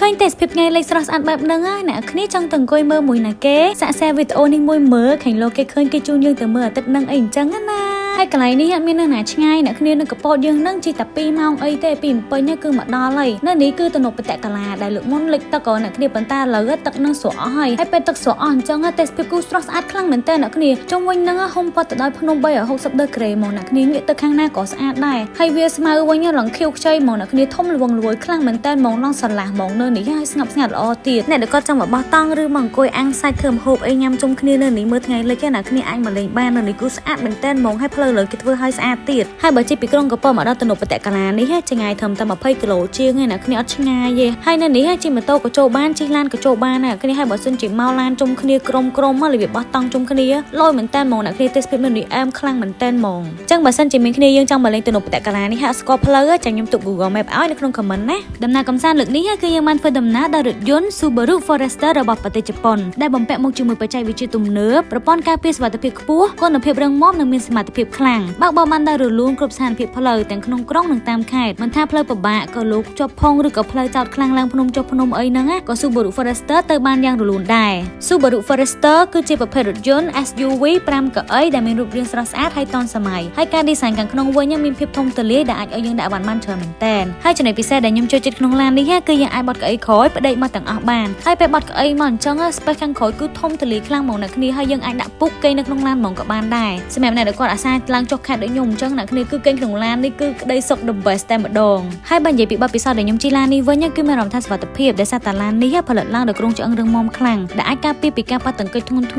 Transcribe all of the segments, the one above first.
ឃើញតែស្ភាពថ្ងៃលេខស្រស់ស្អាតបែបហ្នឹងហើយអ្នកគ្នាចង់ទៅអង្គុយមើលមួយណាគេសាក់แชร์វីដេអូនេះមួយមើលខាញ់លោកគេឃើញគេជួញយើងទៅមើលអាទិត្យហ្នឹងអីអញ្ចឹងណាហើយកន្លែងនេះអត់មាននៅណាឆ្ងាយអ្នកគ្នានៅកពតយើងហ្នឹងជិះតែ2ម៉ោងអីទេពីពេញគឺមកដល់ហើយនៅនេះគឺទំនប់បតកលាដែលលើកមុនលិចទឹកក៏អ្នកគ្នាប៉ុន្តែឥឡូវទឹកនឹងស្រកអស់ហើយពេលទឹកស្រកអស់អញ្ចឹងតែស្ភាពគូស្រស់ស្អាតខ្លាំងមែនតើអ្នកគ្នាជុំវិញហ្នឹងហុំប៉ាត់ទៅដោយភ្នំ360ដឺក្រេមកអ្នកគ្នាងាកទៅខាងណាក៏ស្អាតដែរហើយវាស្មៅវិញឡើងខៀវខ្ចីមកអ្នកគ្នាធំល្វឹងល្វើយខ្លាំងមែនតើមកឡងស្រឡះមកនៅនេះហើយស្ងប់ស្ងាត់ល្អទៀតអ្នកដែលគាត់ចង់មកបោះតង់ឬមកអង្គុយអាំងសាច់ធ្វើម្ហូបអីញ៉ាំជុំគ្នានៅនេះមើលថ្ងៃលិចណាគ្នាអាចមកលេងបាននៅនេះគឺស្អាតមែនតើមកឲ្យផ្លូវលើគេធ្វើឲ្យស្អាតទៀតហើយបើជិះពីក្រុងកពតមកដល់ទំនប់បតកលានេះឆ្ងាយត្រឹមតែ20គីឡូជាងឯណាគ្នាអត់ឆ្ងាយទេហើយនៅនេះជិះម៉ូតូក៏ចូលបានជិះឡានក៏ចូលបានណាគ្នាហើយបើសិនជិះមកឡានជុំគ្នាក្រុមមករបៀបបោះតង់ជុំគ្នាលយមែនតើមកអ្នកគ្នាទេសភាពនៅនេះអែមខ្លាំងមែនតើមកអញ្ចឹងបើសិនជាមានគ្នាយើងចង់មកលេងទំនប់បតកលានេះហាក់ស្គាល់ផ្លូវចាំខ្ញុំទុក Google Map ឲ្យនៅក្នុង comment ណាដំណើរកំសាន្តលើកនេះគឺយើងបានធ្វើដំណើរដោយរថយន្ត Subaru Forester របស់ប្រទេសជប៉ុនដែលបំពាក់មកជាមួយបច្ចេកវិទ្យាទំនើបប្រព័ន្ធការពារសុវត្ថិភាពខ្ពស់គុណភាពរឹងមាំនិងមានសមត្ថភាពខ្លាំងបើកបោបានដោយរលូនគ្រប់ស្ថានភាពផ្លូវទាំងក្នុងក្រុងនិងតាមខេត្តមិនថាផ្លូវពិបាកក៏លោកជាប់ផងឬក៏ផ្លូវចោតខ្លាំងឡើងភ្នំចុះភ្នំអីហ្នឹងក៏ Subaru Forester ទៅបានយ៉ាងរលូនដែរ Subaru Forester គឺជាប្រភេទរថយន្ត SUV 5កៅអីដែលមានរូបរាងស្រស់ស្អាតហើយទាន់សម័យហើយការ design ខាងក្នុងវិញមានភាពធំទូលាយដែលអាចឲ្យយើងដាក់វ៉ាន់បានច្រើនមែនតើហើយចំណុចពិសេសដែលខ្ញុំចូលចិត្តក្នុងឡាននេះគឺយើងអាចបត់កៅអីក្រោយផ្ដេកមកទាំងអស់បានហើយពេលបត់កៅអីមកអញ្ចឹង space ខាងក្រោយគឺធំទូលាយខ្លាំងហ្មងអ្នកគ្នាហើយយើងអាចដាក់ពុកគេនៅក្នុងឡានហ្មងក៏បានដែរសម្រាប់អ្នកដែលគាត់អាសាឡើងចុះខេត្តដូចខ្ញុំអញ្ចឹងអ្នកគ្នាគឺគេក្នុងឡាននេះគឺក្តីសុខ the best តែម្ដងហើយបើនិយាយពីបទពិសោធន៍ដែលខ្ញុំជិះឡាននេះវិញគឺមានអារម្មណ៍ថាសុវត្ថិភាពដែលសារតាឡាននេះផលិតឡើងដោយក្រុងឆ្អឹងរឹងមាំខ្លាំងដែលអាចការពារពីការប៉ះទង្គិចធ្ងន់ៗ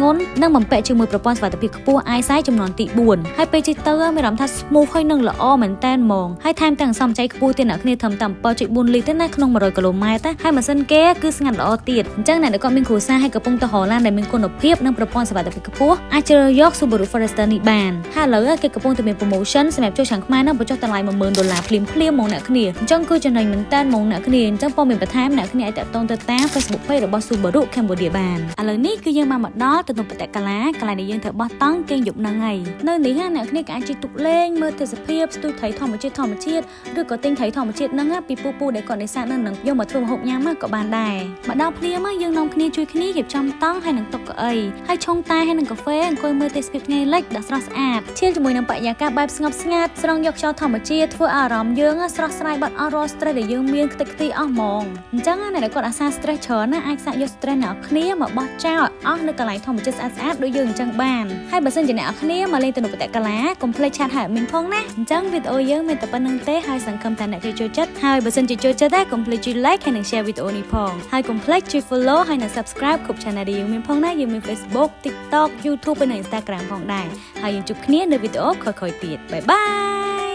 និងបំពាក់ជាមួយប្រព័ន្ធសុវត្ថិភាពខ្ពស់ eyesight ចំនួនទី4ហើយពេលជិះទៅមានអារម្មណ៍ថា smooth ហើយនឹងល្អមែនតើហ្មងហើយថែមទាំងសំចៃខ្ពស់ទៀតអ្នកគ្នាត្រឹមតែ 7.4 លីត្រទេណាក្នុង100គីឡូម៉ែត្រហើយម៉ាស៊ីនគេគឺស្ងាត់ល្អទៀតអញ្ចឹងអ្នកដែលគាត់មានគ្រួសារហើយកំពុងទៅហៅឡានដែលមានគុណភាពនិងប្រព័ន្ធសុវត្ថិភាពខ្ពស់អាចជ្រើសយក Subaru Forester នេះបានហើយឥឡូវគេកំពុងតែមាន promotion សម្រាប់ចូលឆ្នាំខ្មែរនឹងបញ្ចុះតម្លៃ$10000ភ្លាមៗមកអ្នកគ្នាអញ្ចឹងគឺចំណេញមែនតើមកអ្នកគ្នាអញ្ចឹងព័ត៌មានបន្ថែមអ្នកគ្នាអាចតាក់ទងទៅតាម Facebook page របស់ Subaru Cambodia បានឥឡូវនេះគឺយើងបានមកដល់ទំនប់បតកលាកន្លែងដែលយើងត្រូវបោះតង់គេងយប់ហ្នឹងហើយនៅនេះអ្នកគ្នាក៏អាចជិះទូកលេងមើលទេសភាពស្ទូចត្រីធម្មជាតិឬក៏ទិញត្រីធម្មជាតិហ្នឹងពីពូដែលគាត់នេសាទនឹងយកមកធ្វើម្ហូបញ៉ាំក៏បានដែរមកដល់ភ្លាមយើងនាំគ្នាជួយគ្នារៀបចំតង់ហើយនឹងតុកៅអីហើយឆុងតែហើយនឹងកាហ្វេអង្គុយមើលទេសភាពថ្ងៃលិចដ៏ស្រស់ស្អាតឈៀលជាមួយនឹងបរិយាកាសបែបស្ងប់ស្ងាត់ស្រង់យកខ្យល់ធម្មជាតិធ្វើអារម្មណ៍យើងស្រស់ស្រាយបាត់អស់រាល់ stress ដែលយើងមានខ្ទេចខ្ទីអស់ហ្មងអញ្ចឹងអ្នកដែលគាត់អាសា stress ច្រើនណាអាចសាកយក stress អ្នកគ្នាមកបោះចោលអស់នៅកន្លែងធម្មជាតិស្អាតៗដូចយើងអញ្ចឹងបានហើយបើសិនជាអ្នកគ្នាមកលេងទំនប់បតកលាកុំភ្លេចឆាតហៅមីនផងណាអញ្ចឹងវីដេអូយើងមានតែប៉ុណ្្នឹងទេហើយសង្ឃឹមថាអ្នកចូលចិត្តហើយបើសិនជាចូលចិត្តដែរកុំភ្លេចជួយ like ហើយនិង share វីដេអូនេះផងហើយកុំភ្លេចជួយ follow ហើយនិង subscribe គ្រប់ channel ដែលយើងមានផងណាយើងមាន Facebook TikTok YouTube និង Instagram ផងដែរហើយយើងជួបគ្នានៅវីដេអូក្រោយៗទៀតបាយបាយ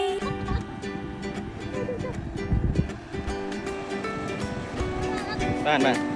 បាន